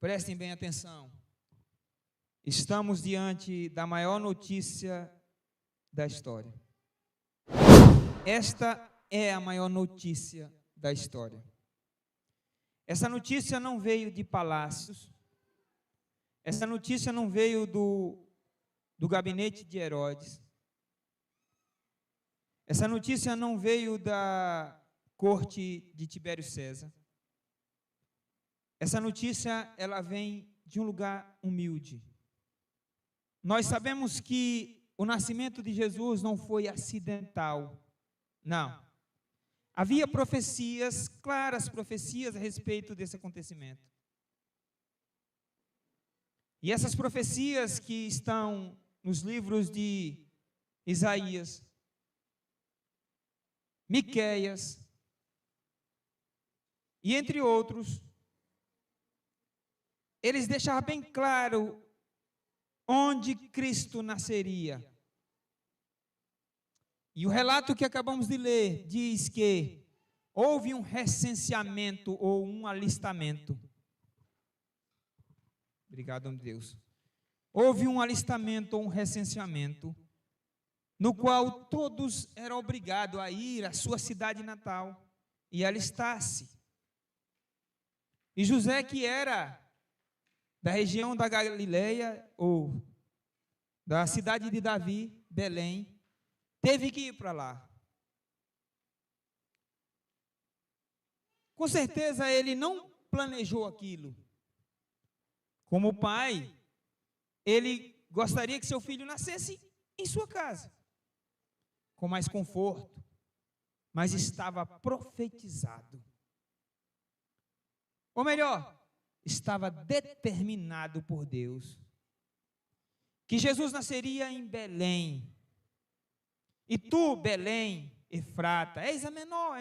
Prestem bem atenção. Estamos diante da maior notícia da história. Esta é a maior notícia da história. Essa notícia não veio de palácios. Essa notícia não veio do gabinete de Herodes. Essa notícia não veio da corte de Tibério César. Essa notícia, ela vem de um lugar humilde. Nós sabemos que o nascimento de Jesus não foi acidental. Não. Havia profecias, claras profecias a respeito desse acontecimento. E essas profecias que estão nos livros de Isaías, Miqueias, e entre outros, eles deixavam bem claro onde Cristo nasceria. E o relato que acabamos de ler diz que houve um recenseamento ou um alistamento. Obrigado, meu Deus. Houve um alistamento ou um recenseamento, no qual todos eram obrigados a ir à sua cidade natal e alistar-se. E José, que era da região da Galileia, ou da cidade de Davi, Belém, teve que ir para lá. Com certeza ele não planejou aquilo. Como pai, ele gostaria que seu filho nascesse em sua casa, com mais conforto, mas estava profetizado. Ou melhor, estava determinado por Deus que Jesus nasceria em Belém. E tu, Belém, Efrata, és a menor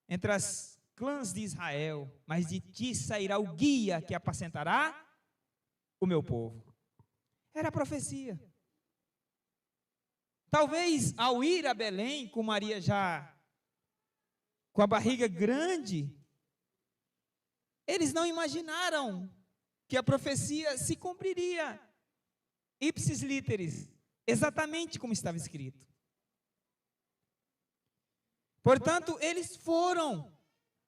entre as clãs de Israel, mas de ti sairá o guia que apacentará o meu povo. Era a profecia. Talvez ao ir a Belém, com Maria já com a barriga grande, eles não imaginaram que a profecia se cumpriria, ipsis literis, exatamente como estava escrito. Portanto, eles foram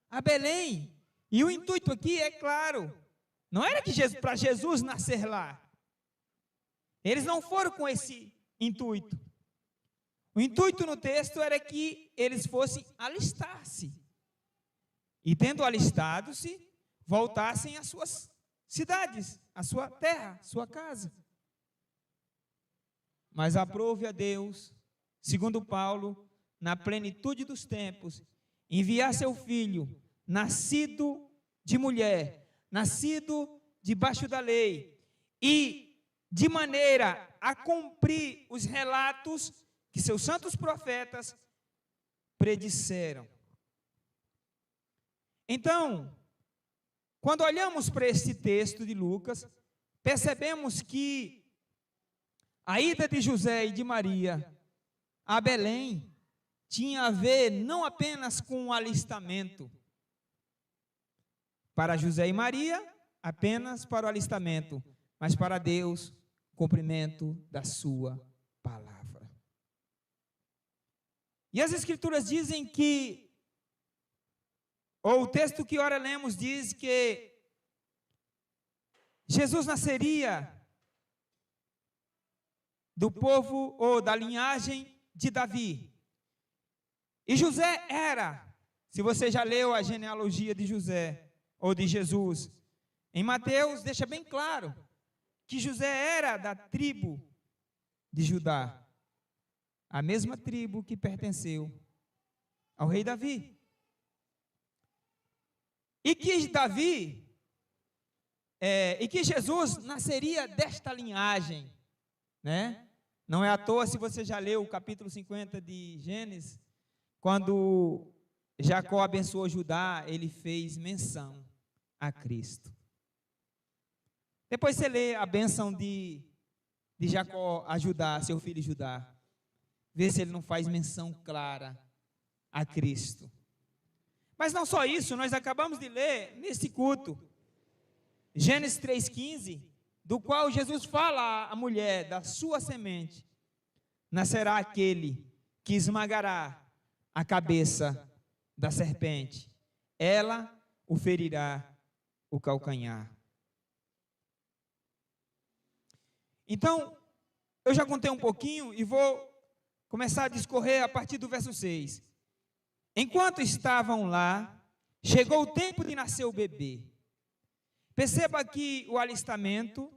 a Belém, e o intuito aqui é claro, não era que para Jesus nascer lá. Eles não foram com esse intuito. O intuito no texto era que eles fossem alistar-se. E tendo alistado-se, voltassem às suas cidades, à sua terra, sua casa. Mas aprove a Deus, segundo Paulo, na plenitude dos tempos, enviar seu filho, nascido de mulher, nascido debaixo da lei, e de maneira a cumprir os relatos que seus santos profetas predisseram. Então, quando olhamos para este texto de Lucas, percebemos que a ida de José e de Maria a Belém tinha a ver não apenas com o alistamento. Para José e Maria, apenas para o alistamento, mas para Deus, o cumprimento da sua palavra. E as Escrituras dizem que, ou o texto que ora lemos diz que Jesus nasceria do povo ou da linhagem de Davi. E José era, se você já leu a genealogia de José ou de Jesus, em Mateus deixa bem claro que José era da tribo de Judá, a mesma tribo que pertenceu ao rei Davi. E que Jesus nasceria desta linhagem, né? Não é à toa, se você já leu o capítulo 50 de Gênesis, quando Jacó abençoou Judá, ele fez menção a Cristo. Depois você lê a bênção de Jacó a Judá, seu filho Judá. Vê se ele não faz menção clara a Cristo. Mas não só isso, nós acabamos de ler nesse culto Gênesis 3,15, do qual Jesus fala à mulher: da sua semente nascerá aquele que esmagará a cabeça da serpente, ela o ferirá o calcanhar. Então, eu já contei um pouquinho e vou começar a discorrer a partir do verso 6. Enquanto estavam lá, chegou o tempo de nascer o bebê. Perceba que o alistamento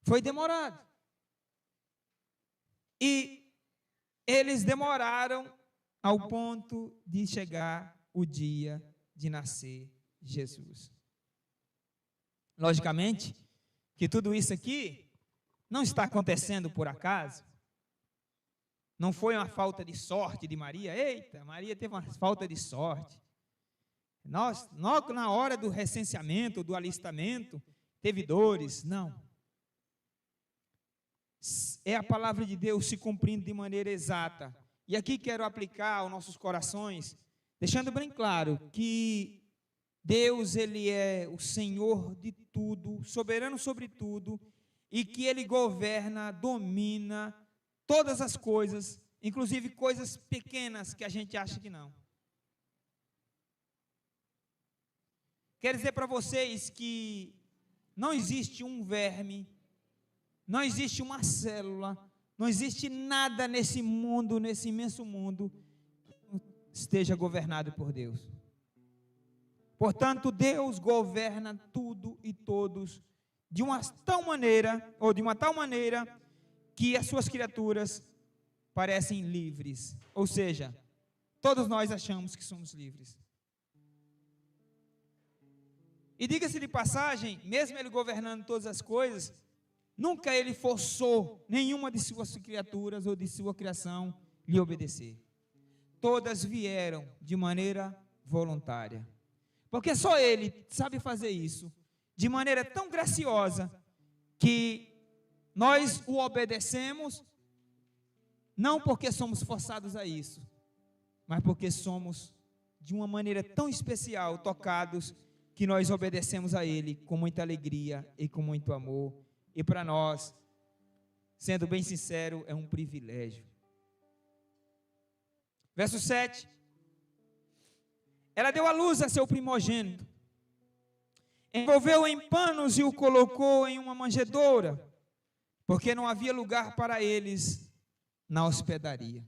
foi demorado. E eles demoraram ao ponto de chegar o dia de nascer Jesus. Logicamente, que tudo isso aqui não está acontecendo por acaso. Não foi uma falta de sorte de Maria. Eita, Maria teve uma falta de sorte. Nós, na hora do recenseamento, do alistamento, teve dores. Não. É a palavra de Deus se cumprindo de maneira exata. E aqui quero aplicar aos nossos corações, deixando bem claro que Deus, Ele é o Senhor de tudo, soberano sobre tudo, e que Ele governa, domina todas as coisas, inclusive coisas pequenas que a gente acha que não. Quero dizer para vocês que não existe um verme, não existe uma célula, não existe nada nesse mundo, nesse imenso mundo, que esteja governado por Deus. Portanto, Deus governa tudo e todos de uma tal maneira, que as suas criaturas parecem livres. Ou seja, todos nós achamos que somos livres. E diga-se de passagem, mesmo Ele governando todas as coisas, nunca Ele forçou nenhuma de suas criaturas ou de sua criação lhe obedecer. Todas vieram de maneira voluntária. Porque só Ele sabe fazer isso de maneira tão graciosa que nós o obedecemos, não porque somos forçados a isso, mas porque somos de uma maneira tão especial tocados que nós obedecemos a Ele com muita alegria e com muito amor. E para nós, sendo bem sincero, é um privilégio. Verso 7. Ela deu à luz a seu primogênito, envolveu-o em panos e o colocou em uma manjedoura, porque não havia lugar para eles na hospedaria.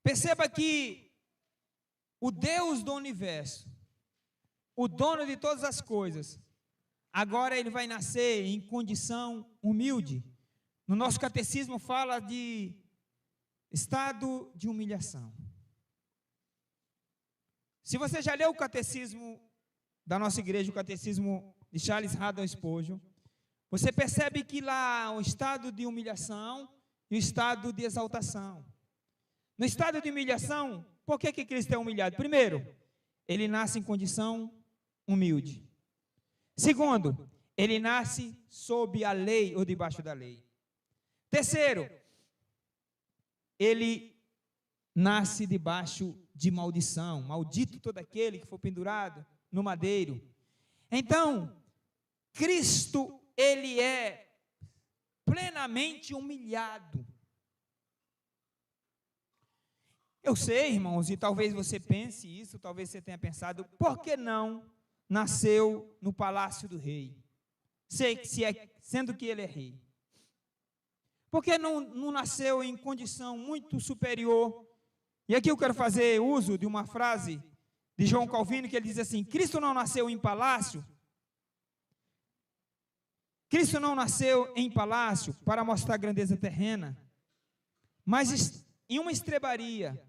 Perceba que o Deus do universo, o dono de todas as coisas, agora Ele vai nascer em condição humilde. No nosso catecismo fala de estado de humilhação. Se você já leu o catecismo da nossa igreja, o catecismo de Charles Haddon Spurgeon, você percebe que lá há o estado de humilhação e o estado de exaltação. No estado de humilhação, por que Cristo é humilhado? Primeiro, Ele nasce em condição humilde. Segundo, Ele nasce sob a lei ou debaixo da lei. Terceiro, Ele nasce debaixo de maldição, maldito todo aquele que for pendurado no madeiro. Então, Cristo, Ele é plenamente humilhado. Eu sei, irmãos, e talvez você pense isso, talvez você tenha pensado, por que não nasceu no palácio do rei? Sendo que ele é rei. Por que não nasceu em condição muito superior? E aqui eu quero fazer uso de uma frase de João Calvino, que ele diz assim: Cristo não nasceu em palácio. Cristo não nasceu em palácio para mostrar grandeza terrena, mas em uma estrebaria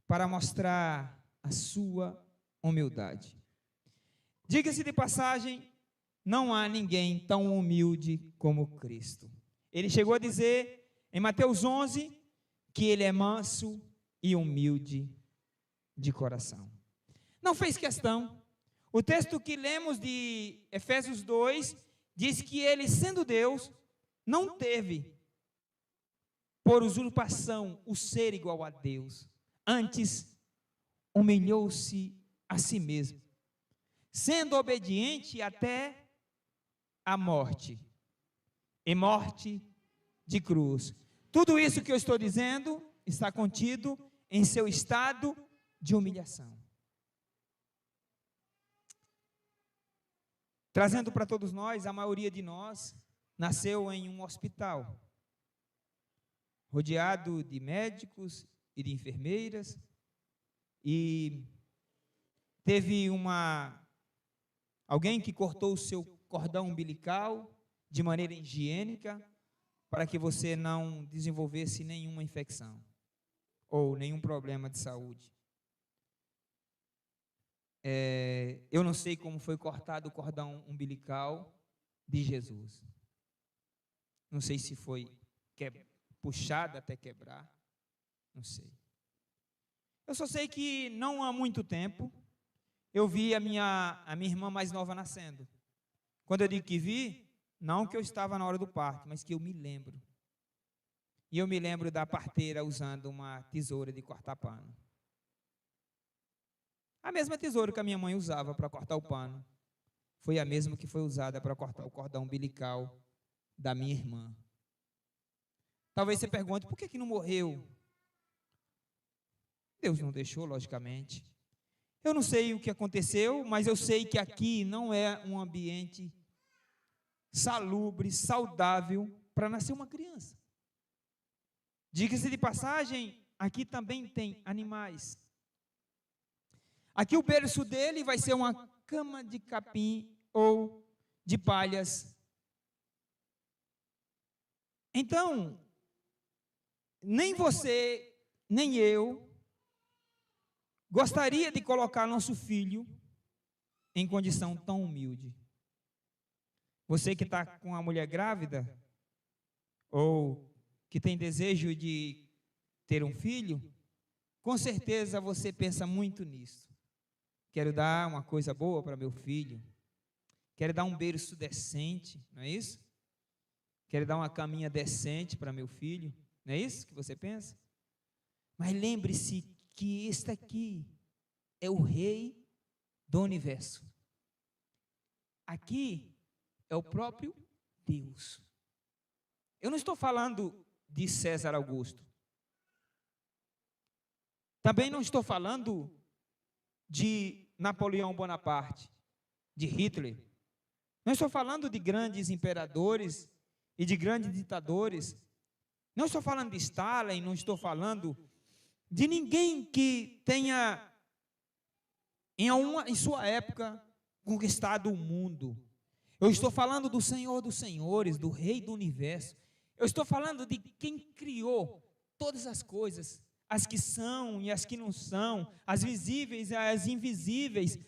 para mostrar a sua humildade. Diga-se de passagem, não há ninguém tão humilde como Cristo. Ele chegou a dizer em Mateus 11 que Ele é manso e humilde de coração. Não fez questão. O texto que lemos de Efésios 2 diz que Ele, sendo Deus, não teve por usurpação o ser igual a Deus. Antes, humilhou-se a si mesmo, sendo obediente até a morte, e morte de cruz. Tudo isso que eu estou dizendo está contido em seu estado de humilhação. Trazendo para todos nós, a maioria de nós nasceu em um hospital, rodeado de médicos e de enfermeiras, e teve alguém que cortou o seu cordão umbilical de maneira higiênica, para que você não desenvolvesse nenhuma infecção ou nenhum problema de saúde. Eu não sei como foi cortado o cordão umbilical de Jesus. Não sei se foi puxado até quebrar. Não sei. Eu só sei que não há muito tempo eu vi a minha irmã mais nova nascendo. Quando eu digo que vi, não que eu estava na hora do parto, mas que eu me lembro. E eu me lembro da parteira usando uma tesoura de cortar pano. A mesma tesoura que a minha mãe usava para cortar o pano foi a mesma que foi usada para cortar o cordão umbilical da minha irmã. Talvez você pergunte, por que não morreu? Deus não deixou, logicamente. Eu não sei o que aconteceu, mas eu sei que aqui não é um ambiente salubre, saudável para nascer uma criança. Diga-se de passagem, aqui também tem animais. Aqui o berço dele vai ser uma cama de capim ou de palhas. Então, nem você, nem eu, gostaria de colocar nosso filho em condição tão humilde. Você que está com uma mulher grávida, ou que tem desejo de ter um filho, com certeza você pensa muito nisso. Quero dar uma coisa boa para meu filho, quero dar um berço decente, não é isso? Quero dar uma caminha decente para meu filho, não é isso que você pensa? Mas lembre-se que este aqui é o rei do universo. Aqui é o próprio Deus. Eu não estou falando de César Augusto. Também não estou falando de Napoleão Bonaparte, de Hitler. Não estou falando de grandes imperadores e de grandes ditadores. Não estou falando de Stalin, não estou falando de ninguém que tenha, em sua época, conquistado o mundo. Eu estou falando do Senhor dos Senhores, do Rei do Universo. Eu estou falando de quem criou todas as coisas, as que são e as que não são, as visíveis e as invisíveis.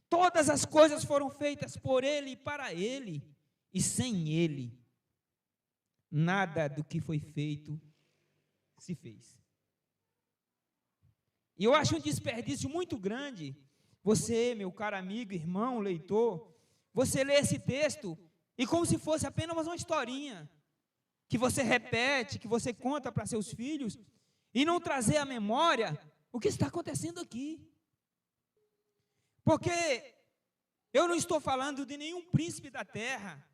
Todas as coisas foram feitas por Ele e para Ele. E sem Ele, nada do que foi feito se fez. E eu acho um desperdício muito grande, você, meu caro amigo, irmão, leitor, você lê esse texto e como se fosse apenas uma historinha, que você repete, que você conta para seus filhos, e não trazer à memória o que está acontecendo aqui. Porque eu não estou falando de nenhum príncipe da terra,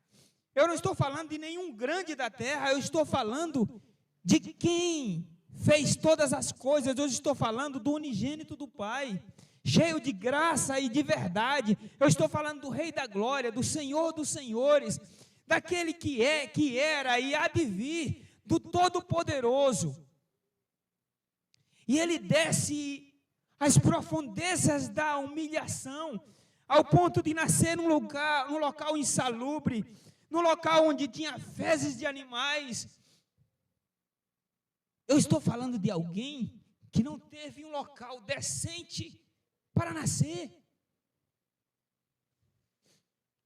eu não estou falando de nenhum grande da terra, eu estou falando de quem fez todas as coisas. Eu estou falando do unigênito do Pai, cheio de graça e de verdade. Eu estou falando do Rei da Glória, do Senhor dos Senhores, daquele que é, que era e há de vir, do Todo-Poderoso. E ele desce às profundezas da humilhação, ao ponto de nascer num local insalubre, num local onde tinha fezes de animais. Eu estou falando de alguém que não teve um local decente para nascer.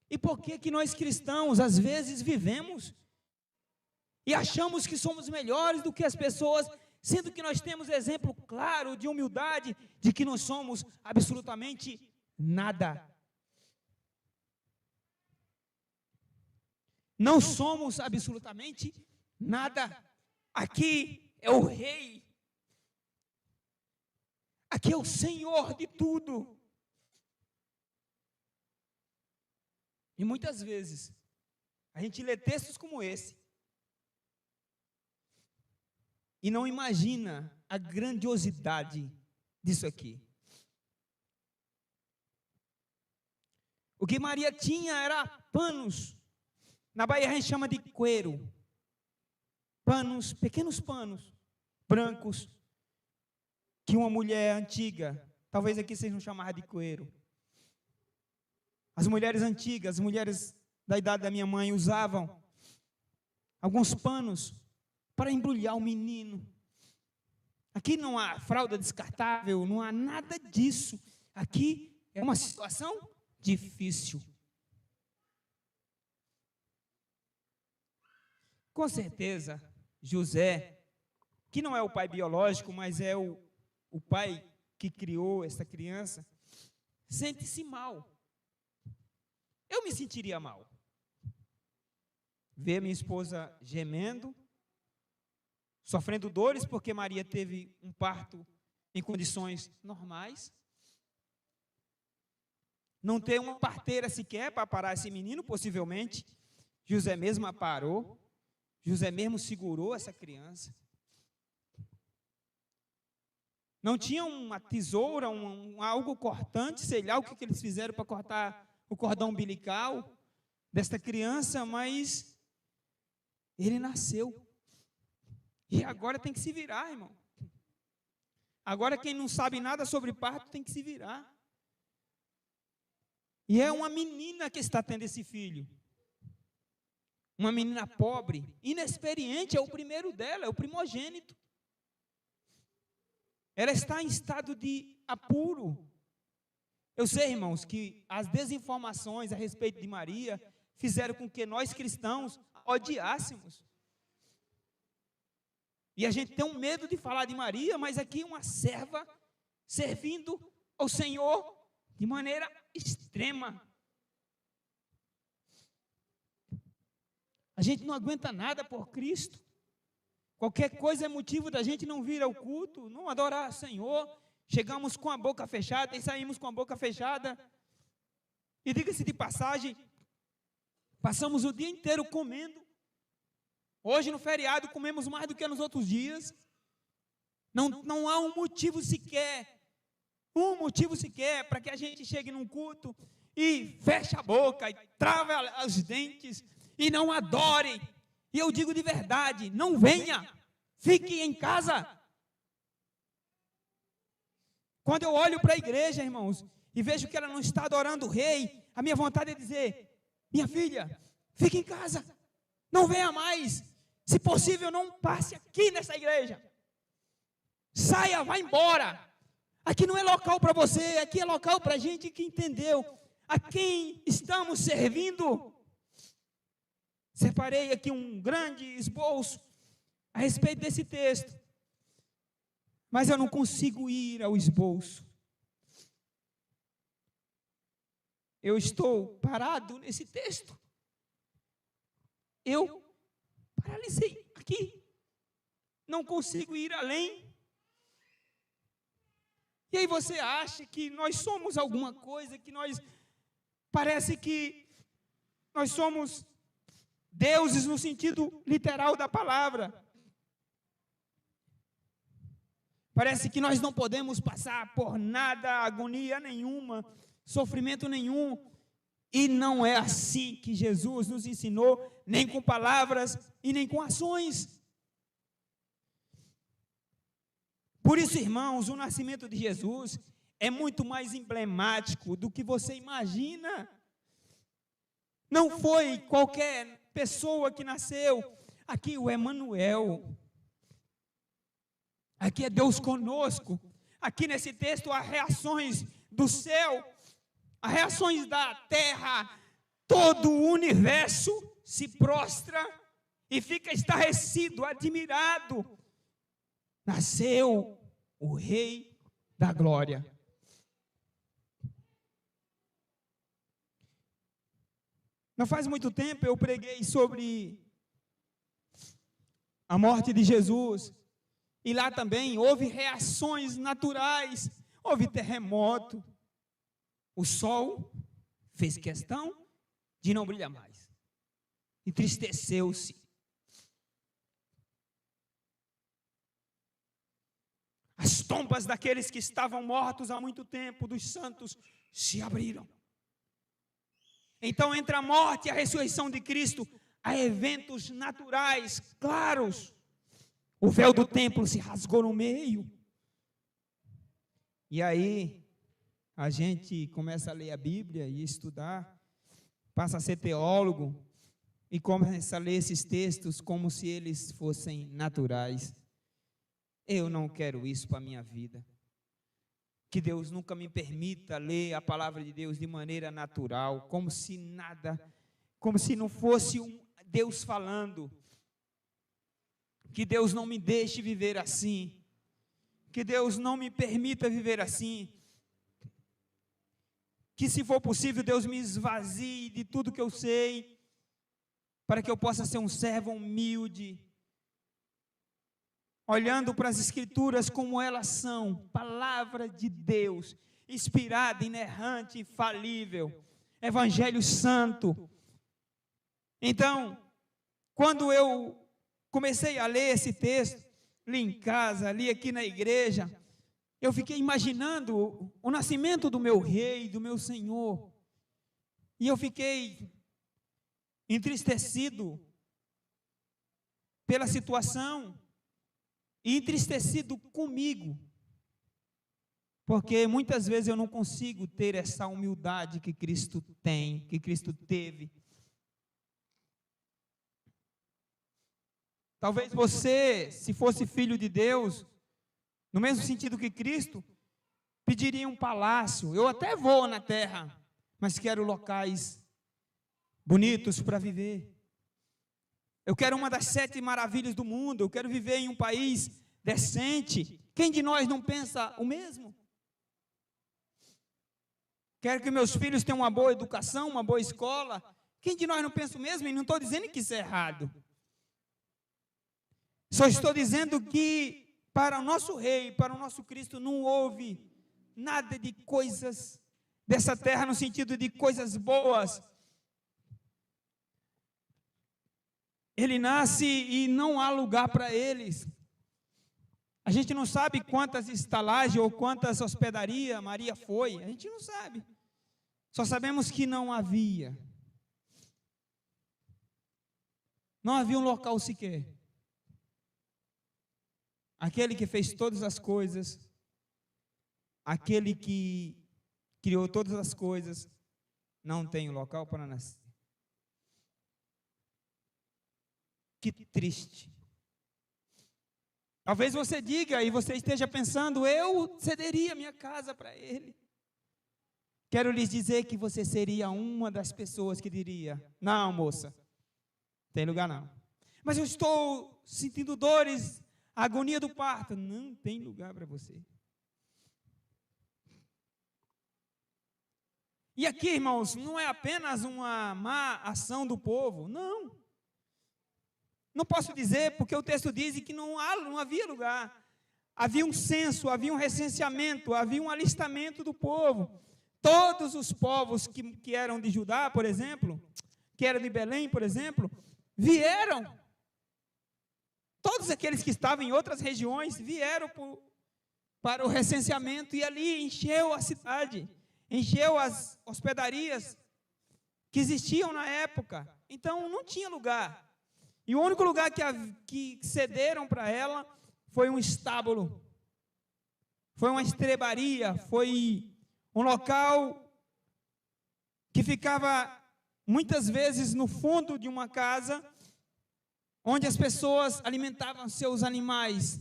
E por que nós cristãos, às vezes, vivemos e achamos que somos melhores do que as pessoas, sendo que nós temos exemplo claro de humildade, de que nós somos absolutamente nada. Não somos absolutamente nada. Aqui é o Rei. Aqui é o Senhor de tudo. E muitas vezes, a gente lê textos como esse e não imagina a grandiosidade disso aqui. O que Maria tinha era panos. Na Bahia a gente chama de cuero. Panos, pequenos panos, brancos, que uma mulher antiga, talvez aqui vocês não chamavam de cuero. As mulheres antigas, as mulheres da idade da minha mãe, usavam alguns panos para embrulhar o menino. Aqui não há fralda descartável, não há nada disso. Aqui é uma situação difícil. Com certeza, José, que não é o pai biológico, mas é o pai que criou essa criança, sente-se mal. Eu me sentiria mal. Ver minha esposa gemendo, sofrendo dores porque Maria teve um parto em condições normais. Não ter uma parteira sequer para parar esse menino, possivelmente. José mesmo a parou. José mesmo segurou essa criança. Não tinha uma tesoura, algo cortante, sei lá o que eles fizeram para cortar o cordão umbilical desta criança, mas ele nasceu. E agora tem que se virar, irmão. Agora quem não sabe nada sobre parto tem que se virar. E é uma menina que está tendo esse filho. Uma menina pobre, inexperiente, é o primeiro dela, é o primogênito. Ela está em estado de apuro. Eu sei, irmãos, que as desinformações a respeito de Maria fizeram com que nós cristãos a odiássemos. E a gente tem um medo de falar de Maria, mas aqui uma serva servindo ao Senhor de maneira extrema. A gente não aguenta nada por Cristo. Qualquer coisa é motivo da gente não vir ao culto, não adorar o Senhor. Chegamos com a boca fechada e saímos com a boca fechada. E diga-se de passagem, passamos o dia inteiro comendo. Hoje no feriado comemos mais do que nos outros dias. Não há um motivo sequer para que a gente chegue num culto e feche a boca e trave os dentes e não adore. E eu digo de verdade, não venha, fique em casa. Quando eu olho para a igreja, irmãos, e vejo que ela não está adorando o rei, a minha vontade é dizer, minha filha, fique em casa, não venha mais, se possível não passe aqui nessa igreja, saia, vá embora, aqui não é local para você, aqui é local para a gente que entendeu a quem estamos servindo. Separei aqui um grande esboço a respeito desse texto, mas eu não consigo ir ao esboço. Eu estou parado nesse texto. Eu paralisei aqui. Não consigo ir além. E aí você acha que nós somos alguma coisa, que parece que nós somos deuses no sentido literal da palavra. Parece que nós não podemos passar por nada, agonia nenhuma, sofrimento nenhum. E não é assim que Jesus nos ensinou, nem com palavras e nem com ações. Por isso, irmãos, o nascimento de Jesus é muito mais emblemático do que você imagina. Não foi qualquer pessoa que nasceu. Aqui o Emanuel. Aqui é Deus conosco. Aqui nesse texto há reações do céu, há reações da terra. Todo o universo se prostra e fica estarrecido, admirado. Nasceu o Rei da Glória. Não faz muito tempo eu preguei sobre a morte de Jesus. E lá também houve reações naturais, houve terremoto. O sol fez questão de não brilhar mais. Entristeceu-se. As tompas daqueles que estavam mortos há muito tempo, dos santos, se abriram. Então, entre a morte e a ressurreição de Cristo, há eventos naturais, claros. O véu do templo se rasgou no meio. E aí, a gente começa a ler a Bíblia e estudar, passa a ser teólogo, e começa a ler esses textos como se eles fossem naturais. Eu não quero isso para a minha vida. Que Deus nunca me permita ler a palavra de Deus de maneira natural, como se nada, como se não fosse um Deus falando. Que Deus não me deixe viver assim. Que Deus não me permita viver assim. Que, se for possível, Deus me esvazie de tudo que eu sei, para que eu possa ser um servo humilde, olhando para as Escrituras como elas são, palavra de Deus, inspirada, inerrante, infalível, Evangelho Santo. Então, quando eu comecei a ler esse texto, li em casa, li aqui na igreja, eu fiquei imaginando o nascimento do meu rei, do meu Senhor, e eu fiquei entristecido pela situação, e entristecido comigo, porque muitas vezes eu não consigo ter essa humildade que Cristo tem, que Cristo teve. Talvez você, se fosse filho de Deus, no mesmo sentido que Cristo, pediria um palácio. Eu até vou na terra, mas quero locais bonitos para viver. Eu quero uma das 7 maravilhas do mundo. Eu quero viver em um país decente. Quem de nós não pensa o mesmo? Quero que meus filhos tenham uma boa educação, uma boa escola. Quem de nós não pensa o mesmo? E não estou dizendo que isso é errado. Só estou dizendo que para o nosso rei, para o nosso Cristo, não houve nada de coisas dessa terra, no sentido de coisas boas. Ele nasce e não há lugar para eles. A gente não sabe quantas estalagens ou quantas hospedarias Maria foi. A gente não sabe. Só sabemos que não havia. Não havia um local sequer. Aquele que fez todas as coisas, aquele que criou todas as coisas, não tem um local para nascer. Que triste. Talvez você diga e você esteja pensando, eu cederia minha casa para ele. Quero lhes dizer que você seria uma das pessoas que diria, não, moça, tem lugar não. Mas eu estou sentindo dores, agonia do parto. Não tem lugar para você. E aqui, irmãos, não é apenas uma má ação do povo, não. Não posso dizer, porque o texto diz que não havia lugar. Havia um censo, havia um recenseamento, havia um alistamento do povo. Todos os povos que eram de Judá, por exemplo, que eram de Belém, por exemplo, vieram. Todos aqueles que estavam em outras regiões vieram para o recenseamento e ali encheu a cidade, encheu as hospedarias que existiam na época. Então não tinha lugar. E o único lugar que cederam para ela foi um estábulo, foi uma estrebaria, foi um local que ficava muitas vezes no fundo de uma casa, onde as pessoas alimentavam seus animais.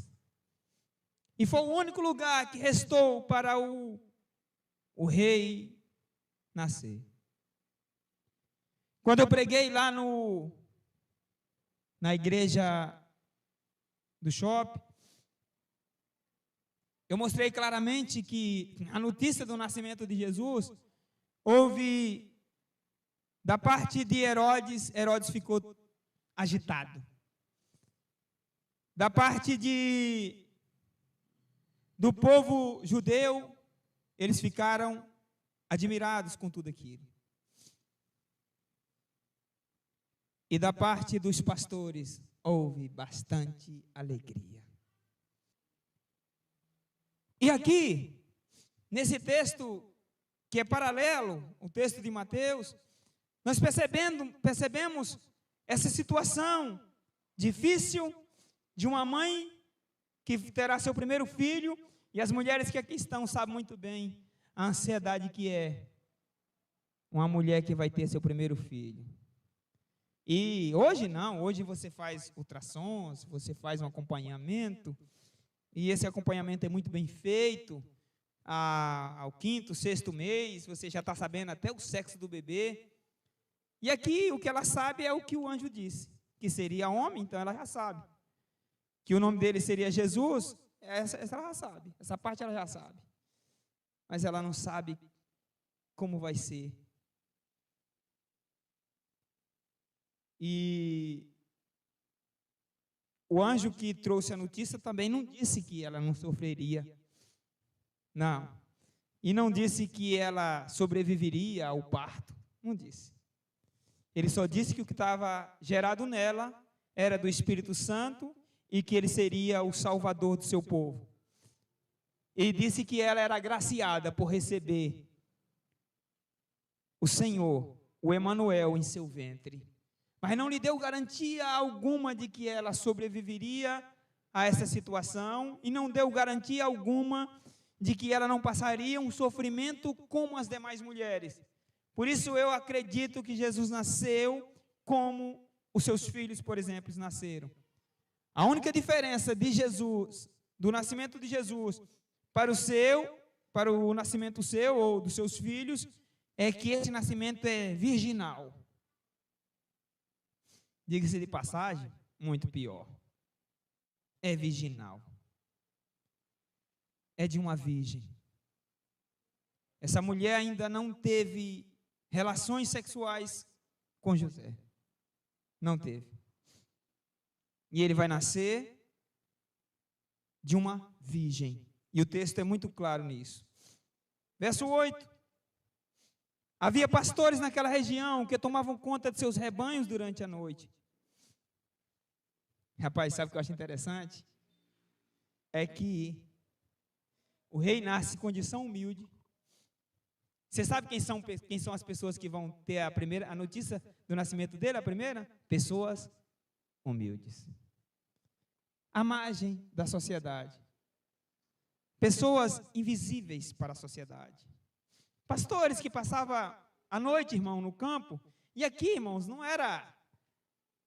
E foi o único lugar que restou para o rei nascer. Quando eu preguei lá na igreja do shopping, eu mostrei claramente que a notícia do nascimento de Jesus houve da parte de Herodes. Herodes ficou agitado. Da parte do povo judeu, eles ficaram admirados com tudo aquilo. E da parte dos pastores houve bastante alegria. E aqui, nesse texto que é paralelo, o texto de Mateus, nós percebemos essa situação difícil de uma mãe que terá seu primeiro filho, e as mulheres que aqui estão sabem muito bem a ansiedade que é uma mulher que vai ter seu primeiro filho. E hoje não, hoje você faz ultrassons, você faz um acompanhamento, e esse acompanhamento é muito bem feito. Ao 5º, 6º mês, você já está sabendo até o sexo do bebê. E aqui o que ela sabe é o que o anjo disse, que seria homem, então ela já sabe. Que o nome dele seria Jesus, essa ela já sabe, essa parte ela já sabe. Mas ela não sabe como vai ser. E o anjo que trouxe a notícia também não disse que ela não sofreria. Não. E não disse que ela sobreviveria ao parto. Não disse. Ele só disse que o que estava gerado nela era do Espírito Santo e que ele seria o salvador do seu povo. Ele disse que ela era agraciada por receber o Senhor, o Emanuel, em seu ventre. Mas não lhe deu garantia alguma de que ela sobreviveria a essa situação e não deu garantia alguma de que ela não passaria um sofrimento como as demais mulheres. Por isso eu acredito que Jesus nasceu como os seus filhos, por exemplo, nasceram. A única diferença de Jesus, do nascimento de Jesus para o nascimento seu ou dos seus filhos, é que esse nascimento é virginal. Diga-se de passagem, muito pior. É virginal. É de uma virgem. Essa mulher ainda não teve relações sexuais com José. Não teve. E ele vai nascer de uma virgem. E o texto é muito claro nisso. Verso 8. Havia pastores naquela região que tomavam conta de seus rebanhos durante a noite. Rapaz, sabe o que eu acho interessante? É que o rei nasce em condição humilde. Você sabe quem são as pessoas que vão ter a notícia do nascimento dele, a primeira? Pessoas humildes. À margem da sociedade. Pessoas invisíveis para a sociedade. Pastores que passavam a noite, irmão, no campo. E aqui, irmãos, não era...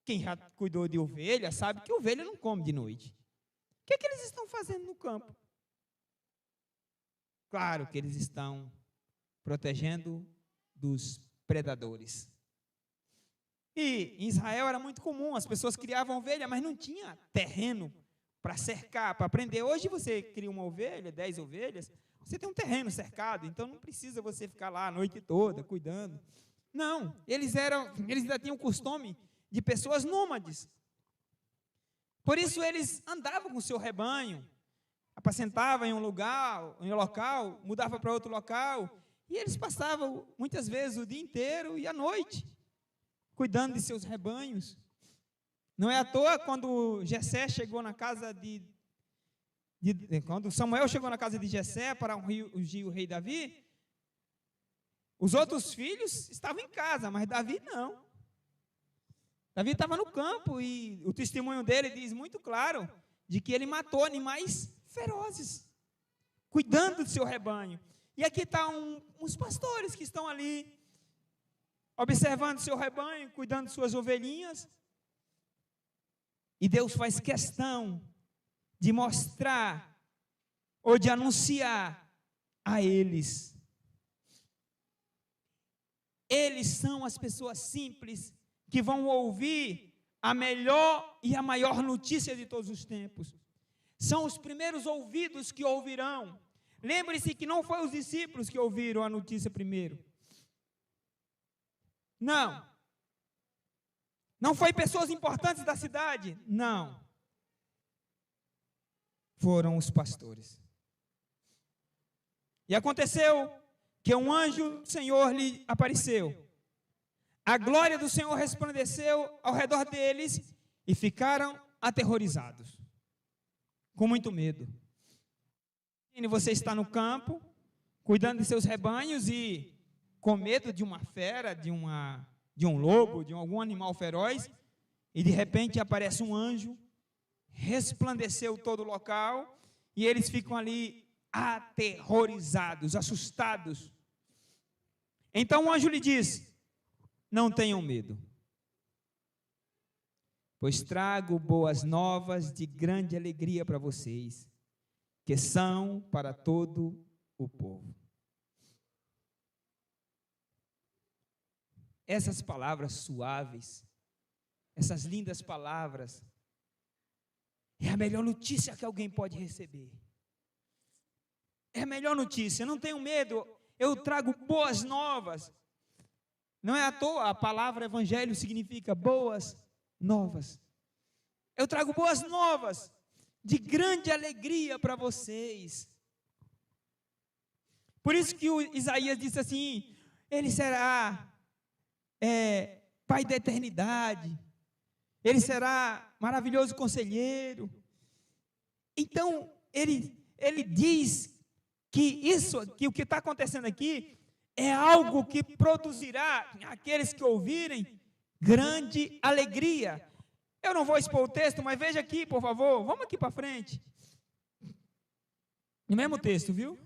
Quem já cuidou de ovelha sabe que ovelha não come de noite. O que é que eles estão fazendo no campo? Claro que eles estão protegendo dos predadores. E em Israel era muito comum, as pessoas criavam ovelha, mas não tinha terreno para cercar, para prender. Hoje você cria uma ovelha, 10 ovelhas, você tem um terreno cercado, então não precisa você ficar lá a noite toda cuidando. Não, eles ainda tinham o costume de pessoas nômades. Por isso eles andavam com o seu rebanho, apacentavam em um local, mudavam para outro local, e eles passavam muitas vezes o dia inteiro e a noite, cuidando de seus rebanhos. Não é à toa quando Jessé chegou na casa quando Samuel chegou na casa de Jessé para ungir o rei Davi, os outros filhos estavam em casa, mas Davi não. Davi estava no campo e o testemunho dele diz muito claro de que ele matou animais ferozes, cuidando do seu rebanho. E aqui estão uns pastores que estão ali, observando o seu rebanho, cuidando de suas ovelhinhas. E Deus faz questão de mostrar ou de anunciar a eles. Eles são as pessoas simples que vão ouvir a melhor e a maior notícia de todos os tempos. São os primeiros ouvidos que ouvirão. Lembre-se que não foi os discípulos que ouviram a notícia primeiro. Não. Não foi pessoas importantes da cidade. Não. Foram os pastores. E aconteceu que um anjo do Senhor lhe apareceu. a glória do Senhor resplandeceu ao redor deles e ficaram aterrorizados, com muito medo. Você está no campo, cuidando de seus rebanhos e com medo de uma fera, de um lobo, de algum animal feroz, e de repente aparece um anjo, resplandeceu todo o local, e eles ficam ali aterrorizados, assustados. Então o anjo lhe diz: não tenham medo, pois trago boas novas de grande alegria para vocês, que são para todo o povo. Essas palavras suaves, essas lindas palavras, é a melhor notícia que alguém pode receber. É a melhor notícia. Não tenham medo, eu trago boas novas. Não é à toa, a palavra evangelho significa boas novas. Eu trago boas novas de grande alegria para vocês. Por isso que o Isaías disse assim: ele será Pai da eternidade, ele será maravilhoso conselheiro. Então, ele diz que o que está acontecendo aqui é algo que produzirá aqueles que ouvirem grande alegria. Eu não vou expor o texto, mas veja aqui, por favor, vamos aqui para frente. No mesmo texto, viu?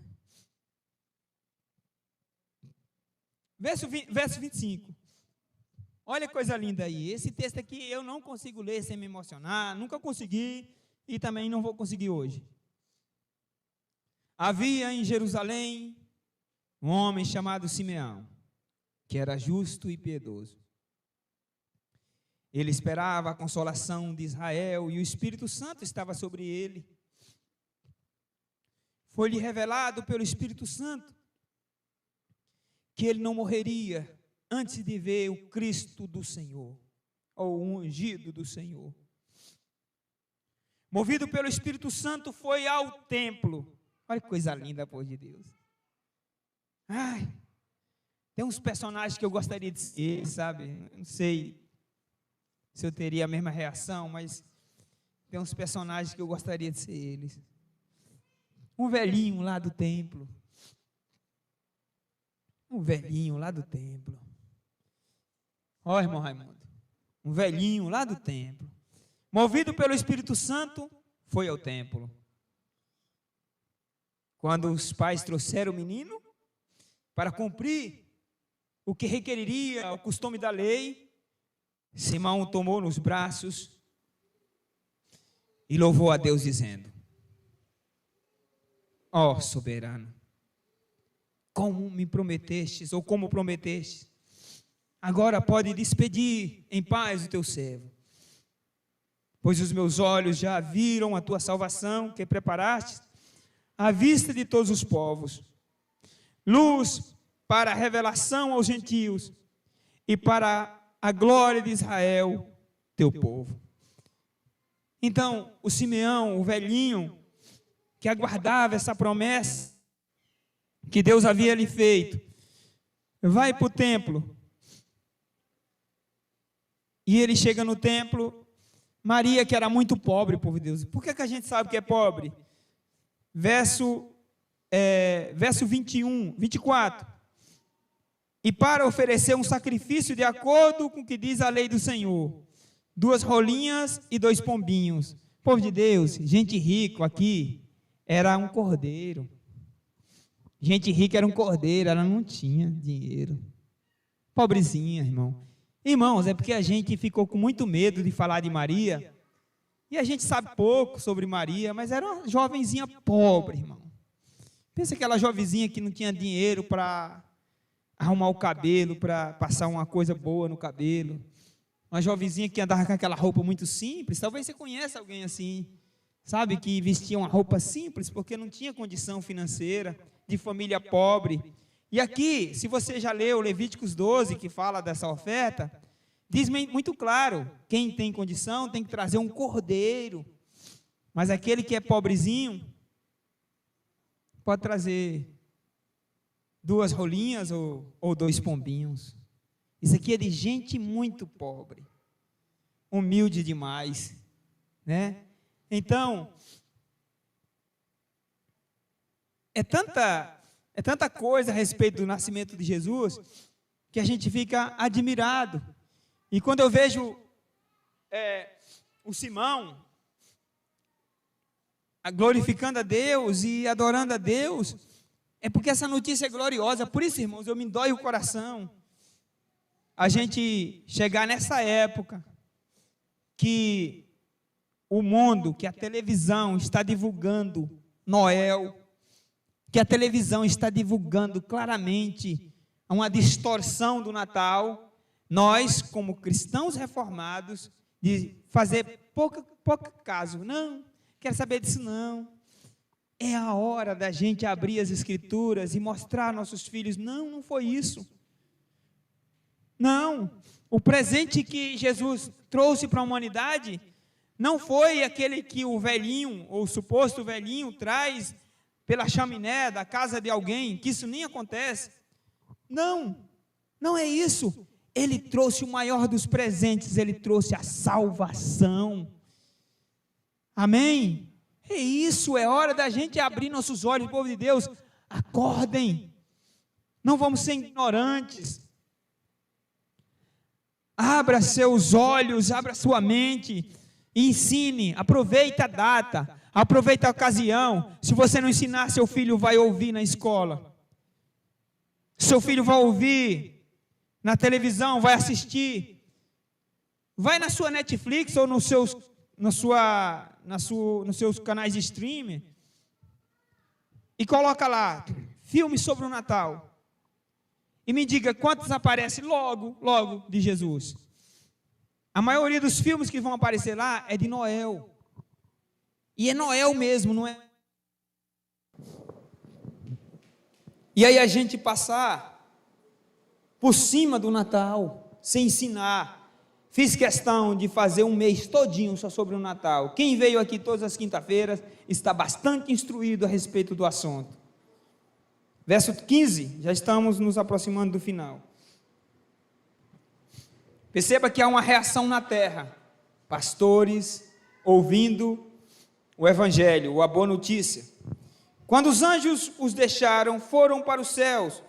Verso 25. Olha que coisa linda aí. Esse texto aqui eu não consigo ler sem me emocionar, nunca consegui e também não vou conseguir hoje. Havia em Jerusalém um homem chamado Simeão, que era justo e piedoso. Ele esperava a consolação de Israel e o Espírito Santo estava sobre ele. Foi-lhe revelado pelo Espírito Santo que ele não morreria antes de ver o Cristo do Senhor, ou o ungido do Senhor. Movido pelo Espírito Santo, foi ao templo. Olha que coisa linda, povo de Deus. Ai, tem uns personagens que eu gostaria de ser, sabe? Não sei se eu teria a mesma reação, mas tem uns personagens que eu gostaria de ser eles. Um velhinho lá do templo. Um velhinho lá do templo. Ó, irmão Raimundo. Um velhinho lá do templo. Movido pelo Espírito Santo, foi ao templo. Quando os pais trouxeram o menino para cumprir o que requeriria o costume da lei, Simão o tomou nos braços e louvou a Deus dizendo: ó soberano, como me prometestes, ou como prometestes, agora pode despedir em paz o teu servo, pois os meus olhos já viram a tua salvação que preparaste à vista de todos os povos, luz para a revelação aos gentios e para a glória de Israel, teu povo. Então, o Simeão, o velhinho, que aguardava essa promessa que Deus havia lhe feito, vai para o templo. E ele chega no templo. Maria, que era muito pobre, povo de Deus. Por que a gente sabe que é pobre? Verso 24. E para oferecer um sacrifício de acordo com o que diz a lei do Senhor, 2 rolinhas e 2 pombinhos. Povo de Deus, gente rica aqui, era um cordeiro. Gente rica era um cordeiro, ela não tinha dinheiro. Pobrezinha, irmão. Irmãos, é porque a gente ficou com muito medo de falar de Maria, e a gente sabe pouco sobre Maria, mas era uma jovenzinha pobre, irmão. Pensa aquela jovenzinha que não tinha dinheiro para arrumar o cabelo, para passar uma coisa boa no cabelo. Uma jovenzinha que andava com aquela roupa muito simples. Talvez você conheça alguém assim, sabe, que vestia uma roupa simples porque não tinha condição financeira, de família pobre. E aqui, se você já leu Levíticos 12, que fala dessa oferta, diz muito claro, quem tem condição tem que trazer um cordeiro, mas aquele que é pobrezinho pode trazer 2 rolinhas ou 2 pombinhos. Isso aqui é de gente muito pobre, humilde demais, né? Então, é tanta coisa a respeito do nascimento de Jesus que a gente fica admirado. E quando eu vejo o Simão glorificando a Deus e adorando a Deus, é porque essa notícia é gloriosa. Por isso, irmãos, eu me dói o coração a gente chegar nessa época que o mundo, que a televisão está divulgando Noel, que a televisão está divulgando claramente uma distorção do Natal. Nós, como cristãos reformados, de fazer pouco caso. Não, quero saber disso não. É a hora da gente abrir as Escrituras e mostrar aos nossos filhos, não foi isso. Não, o presente que Jesus trouxe para a humanidade não foi aquele que o velhinho, ou o suposto velhinho, traz pela chaminé da casa de alguém, que isso nem acontece. Não é isso. Ele trouxe o maior dos presentes, ele trouxe a salvação. Amém? É isso, é hora da gente abrir nossos olhos, povo de Deus. Acordem, não vamos ser ignorantes. Abra seus olhos, abra sua mente e ensine, aproveita a data, aproveita a ocasião. Se você não ensinar, seu filho vai ouvir na escola, seu filho vai ouvir na televisão, vai assistir, vai na sua Netflix ou nos seus canais de streaming e coloca lá, filme sobre o Natal. E me diga quantos aparecem logo de Jesus. A maioria dos filmes que vão aparecer lá é de Noel. E é Noel mesmo, não é? E aí a gente passar por cima do Natal, sem ensinar. Fiz questão de fazer um mês todinho só sobre o Natal. Quem veio aqui todas as quinta-feiras está bastante instruído a respeito do assunto. Verso 15, já estamos nos aproximando do final. Perceba que há uma reação na terra. Pastores ouvindo o evangelho, a boa notícia. Quando os anjos os deixaram, foram para os céus,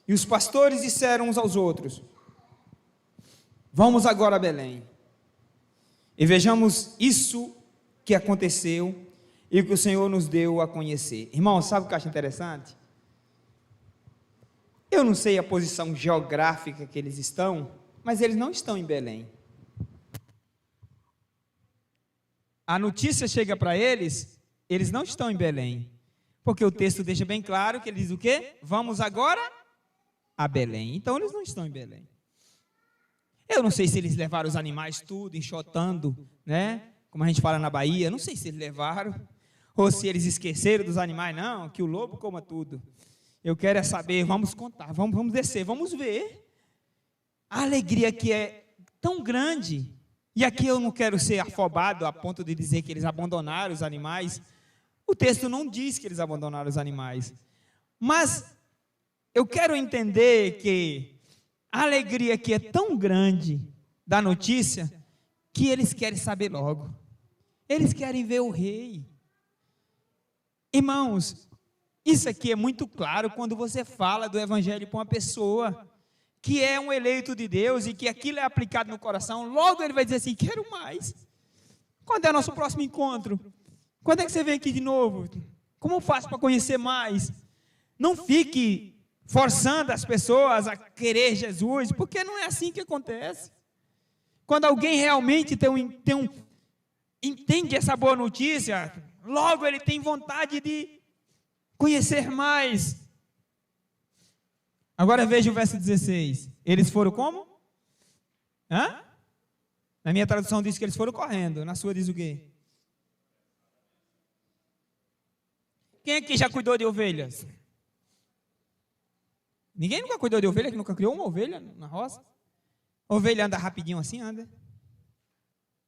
e os pastores disseram uns aos outros: vamos agora a Belém, e vejamos isso que aconteceu, e que o Senhor nos deu a conhecer. Irmão, sabe o que eu acho interessante? Eu não sei a posição geográfica que eles estão, mas eles não estão em Belém. A notícia chega para eles, eles não estão em Belém. Porque o texto deixa bem claro que ele diz o quê? Vamos agora a Belém. Então eles não estão em Belém. Eu não sei se eles levaram os animais tudo, enxotando, né? Como a gente fala na Bahia, não sei se eles levaram, ou se eles esqueceram dos animais, não, que o lobo coma tudo. Eu quero é saber, vamos contar, vamos descer, vamos ver. A alegria que é tão grande, e aqui eu não quero ser afobado a ponto de dizer que eles abandonaram os animais. O texto não diz que eles abandonaram os animais. Mas eu quero entender que a alegria aqui é tão grande da notícia, que eles querem saber logo. Eles querem ver o rei. Irmãos, isso aqui é muito claro quando você fala do evangelho para uma pessoa que é um eleito de Deus e que aquilo é aplicado no coração. Logo ele vai dizer assim: quero mais. Quando é o nosso próximo encontro? Quando é que você vem aqui de novo? Como eu faço para conhecer mais? Não fique forçando as pessoas a querer Jesus, porque não é assim que acontece. Quando alguém realmente entende essa boa notícia, logo ele tem vontade de conhecer mais. Agora veja o verso 16. Eles foram como? Na minha tradução diz que eles foram correndo. Na sua diz o quê? Quem aqui já cuidou de ovelhas? Ninguém nunca cuidou de ovelha, que nunca criou uma ovelha na roça? A ovelha anda rapidinho assim, anda.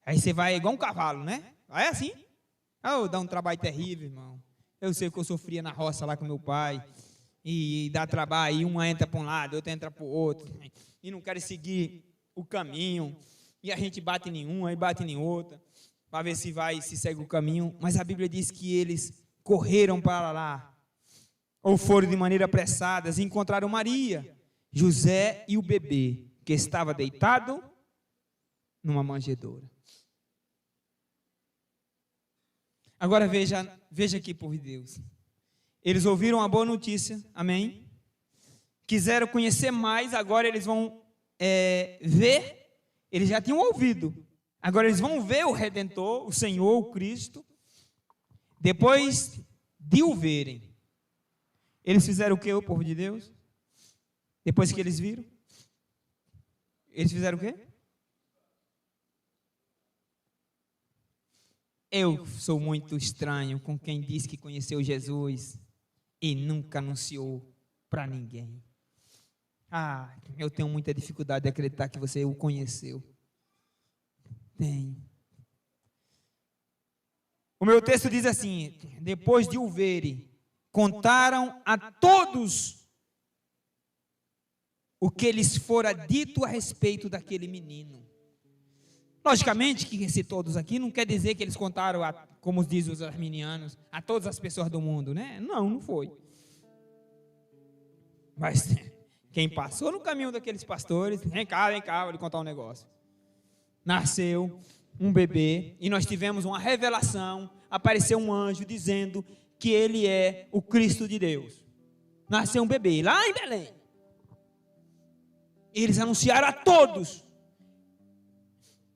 Aí você vai igual um cavalo, né? Vai assim. Dá um trabalho terrível, irmão. Eu sei que eu sofria na roça lá com meu pai. E dá trabalho, e uma entra para um lado, outra entra para o outro. e não querem seguir o caminho, e a gente bate em um, aí bate em outra, para ver se segue o caminho, mas a Bíblia diz que eles correram para lá, ou foram de maneira apressada, e encontraram Maria, José e o bebê, que estava deitado numa manjedoura. Agora veja aqui, povo de Deus. Eles ouviram a boa notícia, amém? Quiseram conhecer mais, agora eles vão ver, eles já tinham ouvido, agora eles vão ver o Redentor, o Senhor, o Cristo. Depois de o verem, eles fizeram o que, o povo de Deus? Depois que eles viram, eles fizeram o quê? Eu sou muito estranho com quem diz que conheceu Jesus e nunca anunciou para ninguém. Eu tenho muita dificuldade de acreditar que você o conheceu. Tenho. O meu texto diz assim: depois de o verem, contaram a todos o que lhes fora dito a respeito daquele menino. Logicamente que esse todos aqui não quer dizer que eles contaram, como dizem os arminianos, a todas as pessoas do mundo, né? Não foi. Mas quem passou no caminho daqueles pastores, vem cá, vou lhe contar um negócio. Nasceu um bebê e nós tivemos uma revelação, apareceu um anjo dizendo que ele é o Cristo de Deus. Nasceu um bebê lá em Belém. Eles anunciaram a todos.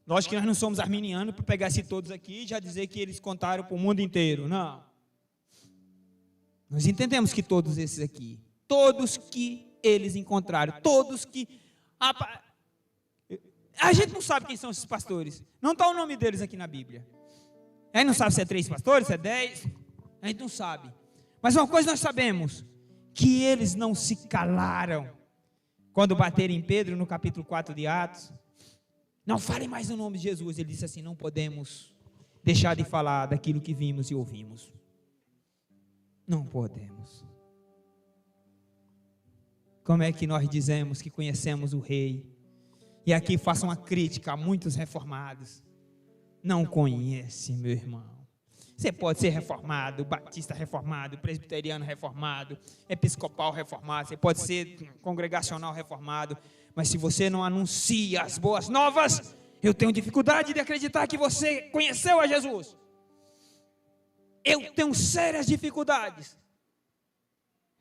Lógico que nós não somos arminianos para pegar esses todos aqui e já dizer que eles contaram para o mundo inteiro, não. Nós entendemos que todos esses aqui, todos que eles encontraram, todos que... A gente não sabe quem são esses pastores, não está o nome deles aqui na Bíblia. A gente não sabe se é 3 pastores, se é 10, a gente não sabe. Mas uma coisa nós sabemos, que eles não se calaram quando bateram em Pedro no capítulo 4 de Atos. Não falem mais o nome de Jesus. Ele disse assim: não podemos deixar de falar daquilo que vimos e ouvimos. Não podemos. Como é que nós dizemos que conhecemos o Rei? E aqui faço uma crítica a muitos reformados. Não conhece, meu irmão. Você pode ser reformado, batista reformado, presbiteriano reformado, episcopal reformado, você pode ser congregacional reformado, mas se você não anuncia as boas novas, eu tenho dificuldade de acreditar que você conheceu a Jesus. Eu tenho sérias dificuldades.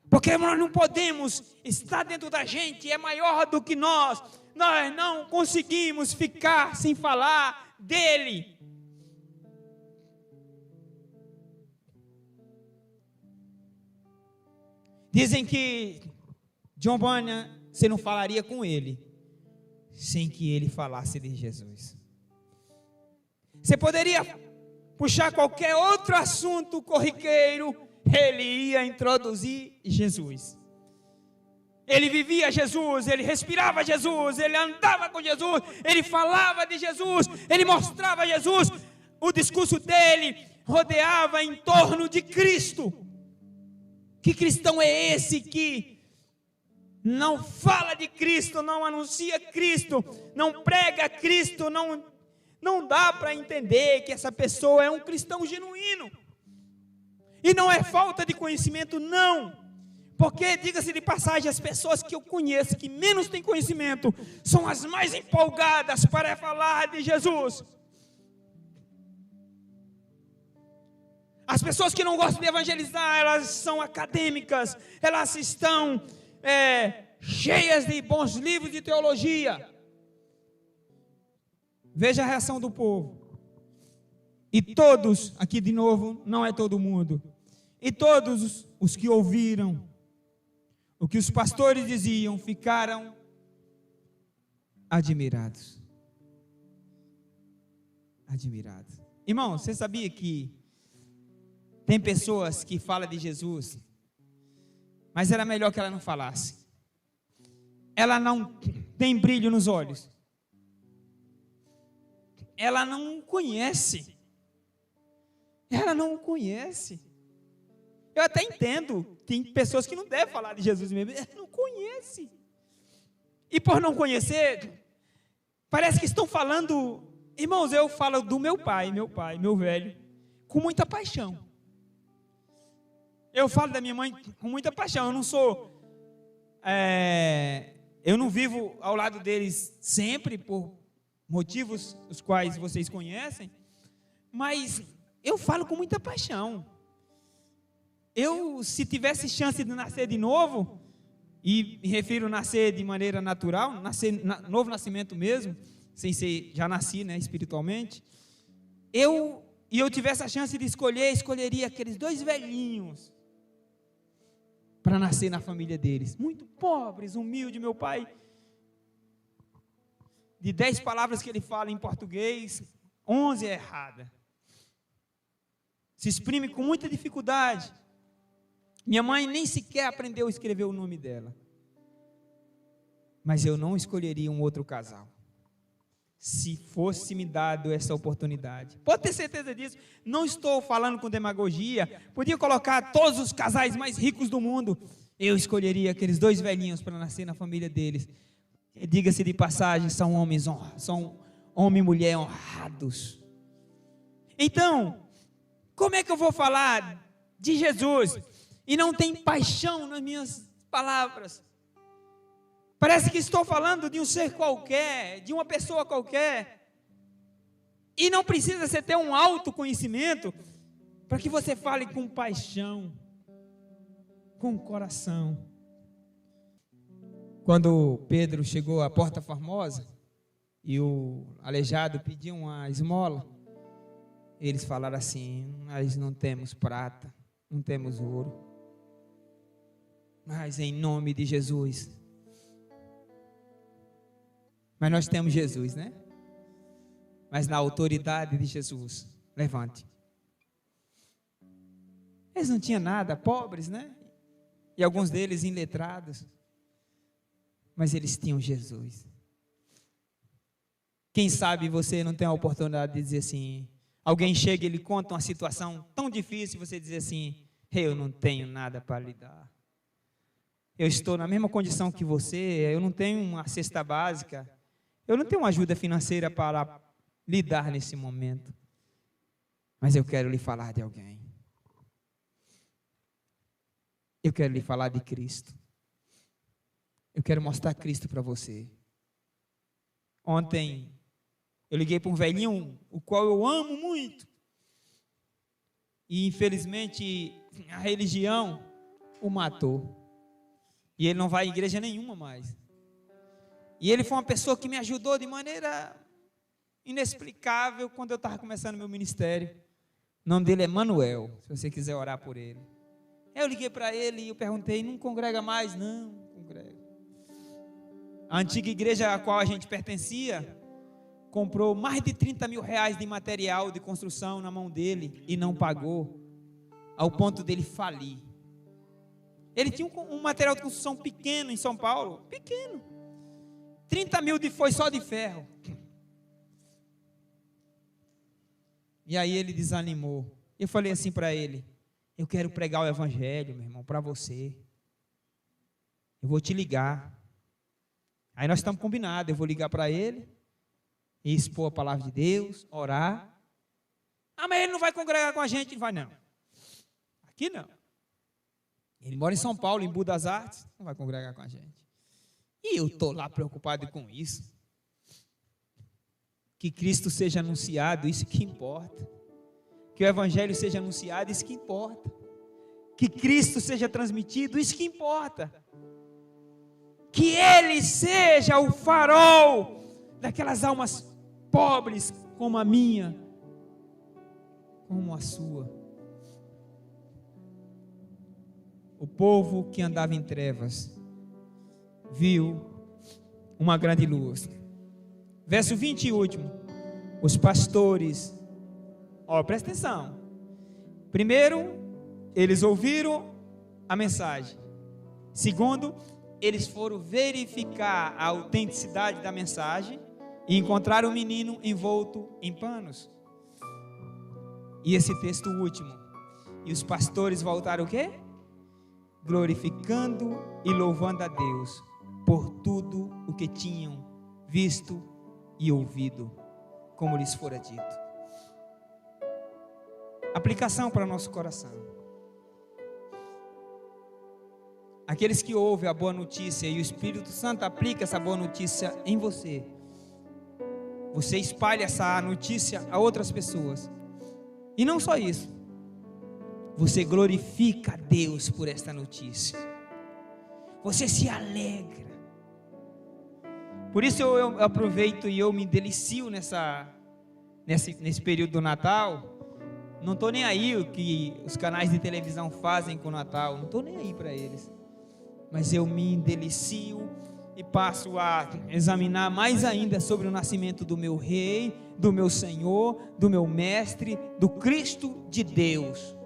Porque nós não podemos estar dentro da gente, é maior do que nós. Nós não conseguimos ficar sem falar dele. Dizem que John Bunyan, você não falaria com ele sem que ele falasse de Jesus. Você poderia puxar qualquer outro assunto corriqueiro, ele ia introduzir Jesus. Ele vivia Jesus, ele respirava Jesus, ele andava com Jesus, ele falava de Jesus, ele mostrava Jesus. O discurso dele rodeava em torno de Cristo. Que cristão é esse que não fala de Cristo, não anuncia Cristo, não prega Cristo, não dá para entender que essa pessoa é um cristão genuíno. E não é falta de conhecimento, não. Porque, diga-se de passagem, as pessoas que eu conheço que menos têm conhecimento são as mais empolgadas para falar de Jesus. As pessoas que não gostam de evangelizar, elas são acadêmicas, elas estão cheias de bons livros de teologia. Veja a reação do povo. E todos, aqui de novo, não é todo mundo, e todos os que ouviram o que os pastores diziam, ficaram admirados. Admirados. Irmão, você sabia que tem pessoas que falam de Jesus, mas era melhor que ela não falasse. Ela não tem brilho nos olhos. Ela não conhece. Ela não conhece. Eu até entendo, tem pessoas que não devem falar de Jesus mesmo, ela não conhece. E por não conhecer, parece que estão falando. Irmãos, eu falo do meu pai, meu velho, com muita paixão. Eu falo da minha mãe com muita paixão. Eu não vivo ao lado deles sempre, por motivos os quais vocês conhecem, mas eu falo com muita paixão. Se tivesse chance de nascer de novo, e me refiro a nascer de maneira natural, novo nascimento mesmo, sem ser, já nasci, né, espiritualmente, eu tivesse a chance de escolheria aqueles 2 velhinhos, para nascer na família deles, muito pobres, humildes. Meu pai, de 10 palavras que ele fala em português, 11 é errada, se exprime com muita dificuldade. Minha mãe nem sequer aprendeu a escrever o nome dela, mas eu não escolheria um outro casal, se fosse me dado essa oportunidade. Pode ter certeza disso. Não estou falando com demagogia. Podia colocar todos os casais mais ricos do mundo, eu escolheria aqueles 2 velhinhos para nascer na família deles. Diga-se de passagem, são homem e mulher honrados. Então, como é que eu vou falar de Jesus e não tem paixão nas minhas palavras? Parece que estou falando de um ser qualquer, de uma pessoa qualquer. E não precisa você ter um autoconhecimento para que você fale com paixão, com coração. Quando Pedro chegou à Porta Formosa e o aleijado pediu uma esmola, eles falaram assim: nós não temos prata, não temos ouro, mas em nome de Jesus. Mas nós temos Jesus, né? Mas na autoridade de Jesus, levante. Eles não tinham nada, pobres, né? E alguns deles iletrados. Mas eles tinham Jesus. Quem sabe você não tem a oportunidade de dizer assim, alguém chega e lhe conta uma situação tão difícil, você dizer assim: eu não tenho nada para lhe dar. Eu estou na mesma condição que você, eu não tenho uma cesta básica, eu não tenho uma ajuda financeira para lhe dar nesse momento. Mas eu quero lhe falar de alguém. Eu quero lhe falar de Cristo. Eu quero mostrar Cristo para você. Ontem, eu liguei para um velhinho, o qual eu amo muito. E infelizmente, a religião o matou. E ele não vai à igreja nenhuma mais. E ele foi uma pessoa que me ajudou de maneira inexplicável quando eu estava começando meu ministério. O nome dele é Manuel, se você quiser orar por ele. Eu liguei para ele e eu perguntei: não congrega mais? Não congrega. A antiga igreja a qual a gente pertencia comprou mais de 30 mil reais de material de construção na mão dele e não pagou, ao ponto dele falir. Ele tinha um material de construção pequeno em São Paulo, pequeno. 30 mil foi só de ferro. E aí ele desanimou. Eu falei assim para ele: eu quero pregar o evangelho, meu irmão, para você. Eu vou te ligar. Aí nós estamos combinados, eu vou ligar para ele e expor a palavra de Deus, orar. Ah, mas ele não vai congregar com a gente. Não vai não. Aqui não. Ele mora em São Paulo, em Buda das Artes, não vai congregar com a gente. E eu estou lá preocupado com isso. Que Cristo seja anunciado, isso que importa. Que o evangelho seja anunciado, isso que importa. Que Cristo seja transmitido, isso que importa. Que Ele seja o farol daquelas almas pobres como a minha, como a sua. O povo que andava em trevas viu uma grande luz. Verso 20 e último. Os pastores, presta atenção. Primeiro, eles ouviram a mensagem. Segundo, eles foram verificar a autenticidade da mensagem e encontraram o menino envolto em panos. E esse texto último. E os pastores voltaram o quê? Glorificando e louvando a Deus por tudo o que tinham visto e ouvido, como lhes fora dito. Aplicação para nosso coração. Aqueles que ouvem a boa notícia e o Espírito Santo aplica essa boa notícia em você, você espalha essa notícia a outras pessoas. E não só isso, você glorifica a Deus por esta notícia. Você se alegra. Por isso eu aproveito e eu me delicio nesse período do Natal. Não estou nem aí o que os canais de televisão fazem com o Natal. Não estou nem aí para eles. Mas eu me delicio e passo a examinar mais ainda sobre o nascimento do meu Rei, do meu Senhor, do meu Mestre, do Cristo de Deus.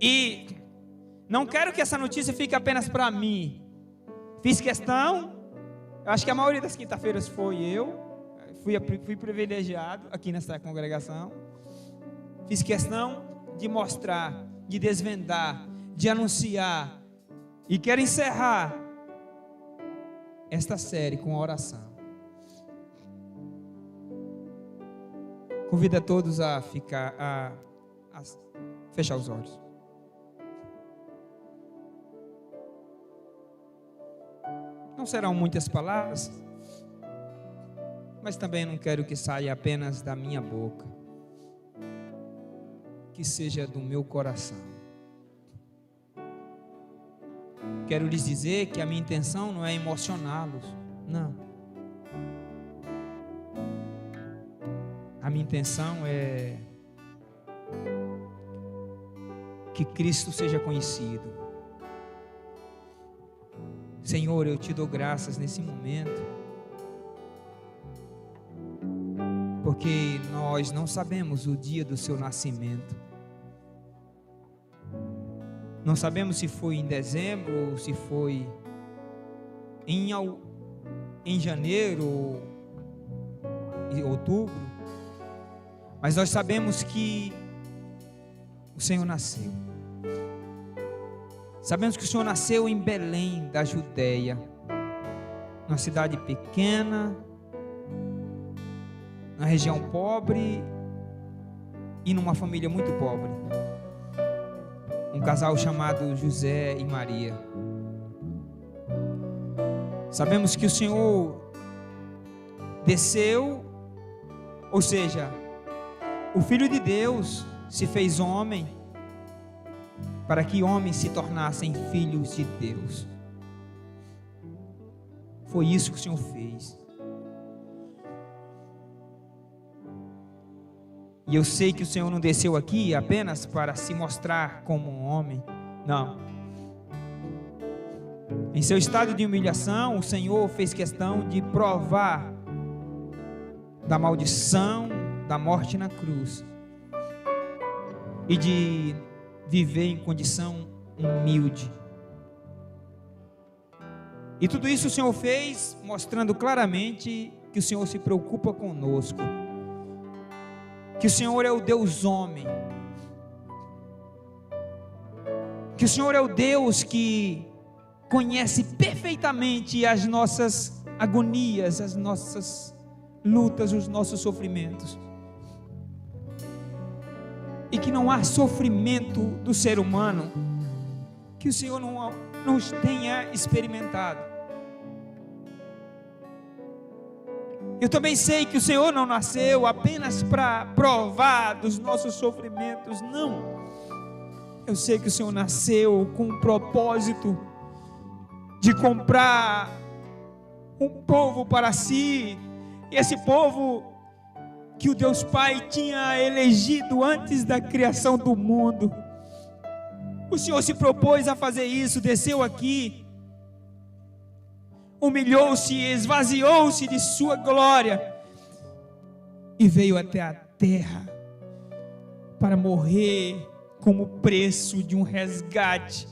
E não quero que essa notícia fique apenas para mim. Fiz questão, eu acho que a maioria das quinta-feiras fui privilegiado aqui nessa congregação. Fiz questão de mostrar, de desvendar, de anunciar. E quero encerrar esta série com a oração. Convido a todos a fechar os olhos. Não serão muitas palavras, mas também não quero que saia apenas da minha boca, que seja do meu coração. Quero lhes dizer que a minha intenção não é emocioná-los, não. A minha intenção é que Cristo seja conhecido. Senhor, eu te dou graças nesse momento, porque nós não sabemos o dia do seu nascimento. Não sabemos se foi em dezembro ou se foi em janeiro ou em outubro, mas nós sabemos que o Senhor nasceu. Sabemos que o Senhor nasceu em Belém da Judeia, uma cidade pequena, na região pobre e numa família muito pobre. Um casal chamado José e Maria. Sabemos que o Senhor desceu, ou seja, o Filho de Deus se fez homem, para que homens se tornassem filhos de Deus. Foi isso que o Senhor fez. E eu sei que o Senhor não desceu aqui apenas para se mostrar como um homem. Não. Em seu estado de humilhação, o Senhor fez questão de provar da maldição, da morte na cruz, e de viver em condição humilde. E tudo isso o Senhor fez mostrando claramente que o Senhor se preocupa conosco, que o Senhor é o Deus homem, que o Senhor é o Deus que conhece perfeitamente as nossas agonias, as nossas lutas, os nossos sofrimentos, e que não há sofrimento do ser humano que o Senhor não tenha experimentado. Eu também sei que o Senhor não nasceu apenas para provar dos nossos sofrimentos, não. Eu sei que o Senhor nasceu com o propósito de comprar um povo para si, e esse povo que o Deus Pai tinha elegido antes da criação do mundo. O Senhor se propôs a fazer isso, desceu aqui, humilhou-se, esvaziou-se de sua glória e veio até a terra para morrer como preço de um resgate.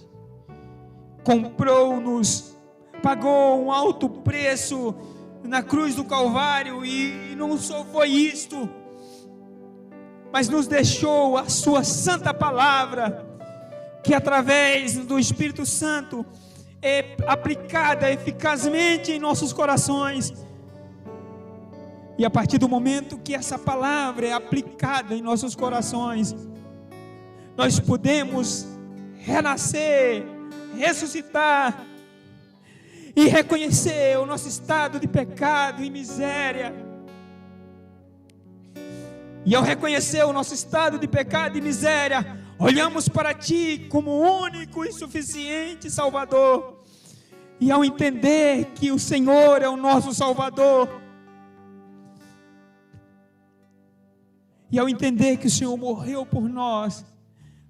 Comprou-nos, pagou um alto preço na cruz do Calvário, e não só foi isto, mas nos deixou a sua santa palavra, que através do Espírito Santo aplicada eficazmente em nossos corações. E a partir do momento que essa palavra é aplicada em nossos corações, nós podemos renascer, ressuscitar e reconhecer o nosso estado de pecado e miséria. E ao reconhecer o nosso estado de pecado e miséria, olhamos para Ti como único e suficiente Salvador. E ao entender que o Senhor é o nosso Salvador, e ao entender que o Senhor morreu por nós,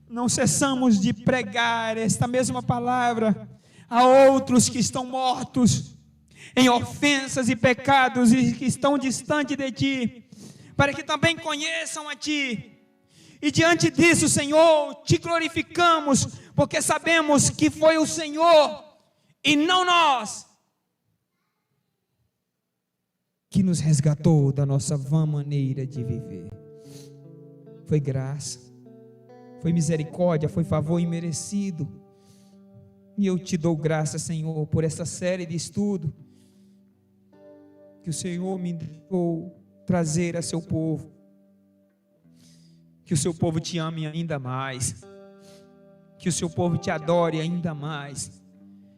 não cessamos de pregar esta mesma palavra a outros que estão mortos em ofensas e pecados e que estão distante de Ti, para que também conheçam a Ti. E diante disso, Senhor, Te glorificamos, porque sabemos que foi o Senhor e não nós que nos resgatou da nossa vã maneira de viver. Foi graça, foi misericórdia, foi favor imerecido. E eu Te dou graça, Senhor, por essa série de estudo que o Senhor me deixou trazer a Seu povo. Que o Seu povo Te ame ainda mais, que o Seu povo Te adore ainda mais,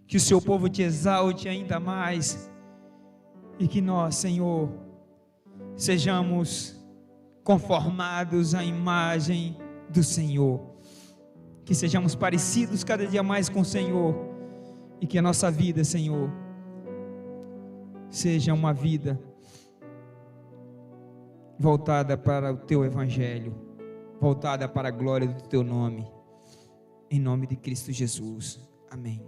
que o Seu povo Te exalte ainda mais, e que nós, Senhor, sejamos conformados à imagem do Senhor, que sejamos parecidos cada dia mais com o Senhor, e que a nossa vida, Senhor, seja uma vida voltada para o Teu Evangelho, voltada para a glória do Teu nome, em nome de Cristo Jesus, amém.